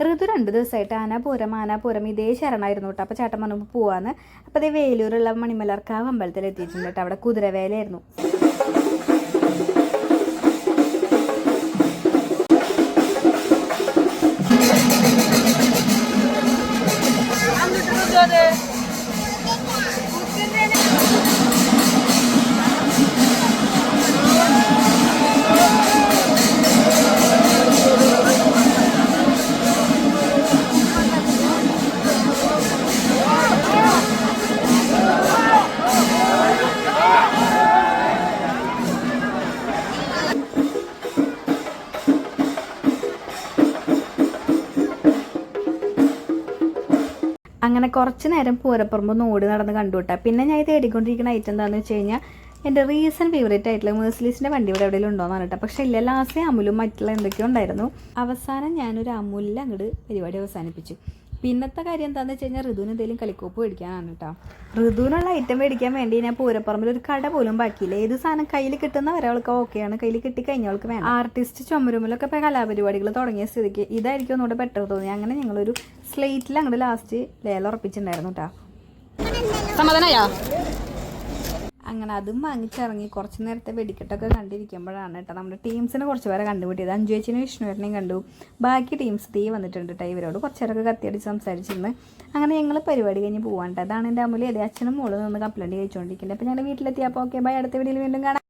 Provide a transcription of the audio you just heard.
ഋതു 2 ദിവസമായിട്ട് ആനാപൂരം ഇതേ ശരണമായിരുന്നു കേട്ടോ. അപ്പോൾ ചേട്ടൻ പറഞ്ഞു പോവാന്ന്. അപ്പോൾ അതേ വേലൂരുള്ള മണിമലർക്കാവ് അമ്പലത്തിൽ എത്തിയിട്ടുണ്ട് കേട്ടോ. അവിടെ കുതിരവേലയായിരുന്നു. അങ്ങനെ കുറച്ച് നേരം പൂരപ്പുറമ്പ് ഓടി നടന്ന് കണ്ടുവിട്ടാൽ. പിന്നെ ഞാൻ തേടിക്കൊണ്ടിരിക്കുന്ന ഐറ്റം എന്താണെന്ന് വെച്ച് കഴിഞ്ഞാൽ എൻ്റെ റീസെൻറ്റ് ഫേവറേറ്റ് ആയിട്ടുള്ള മേഴ്സിലീസിൻ്റെ വണ്ടി ഇവിടെ എവിടെയെങ്കിലും ഉണ്ടോയെന്ന് പറഞ്ഞിട്ട്. പക്ഷേ ഇല്ല, ലാസ്റ്റ് അമുലും മറ്റുള്ള എന്തൊക്കെയോ ഉണ്ടായിരുന്നു. അവസാനം ഞാനൊരു അമുലിൽ അങ്ങോട്ട് പരിപാടി അവസാനിപ്പിച്ചു. പിന്നത്തെ കാര്യം എന്താണെന്ന് വെച്ച് കഴിഞ്ഞാൽ ഋതുവിന് എന്തെങ്കിലും കളിക്കോപ്പ് മേടിക്കാനാണ് കേട്ടോ. ഋതുവിനുള്ള ഐറ്റം മേടിക്കാൻ വേണ്ടി ഞാൻ പൂരപ്പുറമ്പിൽ ഒരു കട പോലും ബാക്കിയില്ല. ഏത് സാധനം കയ്യിൽ കിട്ടുന്ന ഒരാൾക്ക് ഓക്കെയാണ്, കയ്യിൽ കിട്ടിക്കഴിഞ്ഞവൾക്ക് വേണം. ആർട്ടിസ്റ്റ് ചുമരുമ്പിലൊക്കെ ഇപ്പോൾ കലാപരിപാടികൾ തുടങ്ങിയ സ്ഥിതിക്ക് ഇതായിരിക്കും ഒന്നുകൂടെ ബെറ്റർ തോന്നി. അങ്ങനെ ഞങ്ങളൊരു സ്ലേറ്റിൽ അങ്ങോട്ട് ലാസ്റ്റ് ലേലം ഉറപ്പിച്ചിട്ടുണ്ടായിരുന്നു കേട്ടോ. സമാധാനമായോ? അങ്ങനെ അതും വാങ്ങിച്ചിറങ്ങി കുറച്ച് നേരത്തെ വെടിക്കെട്ടൊക്കെ കണ്ടിരിക്കുമ്പോഴാണ് കേട്ടോ നമ്മുടെ ടീംസിനെ കുറച്ച് പേരെ കണ്ടുപിട്ടിയത്. അഞ്ജു ചേച്ചിനും വിഷ്ണുവേട്ടനെയും കണ്ടു. ബാക്കി ടീംസ് തീ വന്നിട്ടുണ്ട് കേട്ടോ. ഇവരോട് കുറച്ചേരൊക്കെ കത്തിയടിച്ച് സംസാരിച്ചിരുന്നു. അങ്ങനെ ഞങ്ങൾ പരിപാടി കഴിഞ്ഞ് പോകാൻ കേട്ടോ. അതാണ് എൻ്റെ അമ്മൂലി. അതെ, അച്ഛനും മോളും നിന്ന് കപ്പലണ്ടി കഴിച്ചുകൊണ്ടിരിക്കുന്നത്. അപ്പോൾ ഞങ്ങളുടെ വീട്ടിലെത്തിയപ്പോൾ ഓക്കെ ബൈ. അടുത്ത വീഡിയോയിൽ വീണ്ടും കാണാം.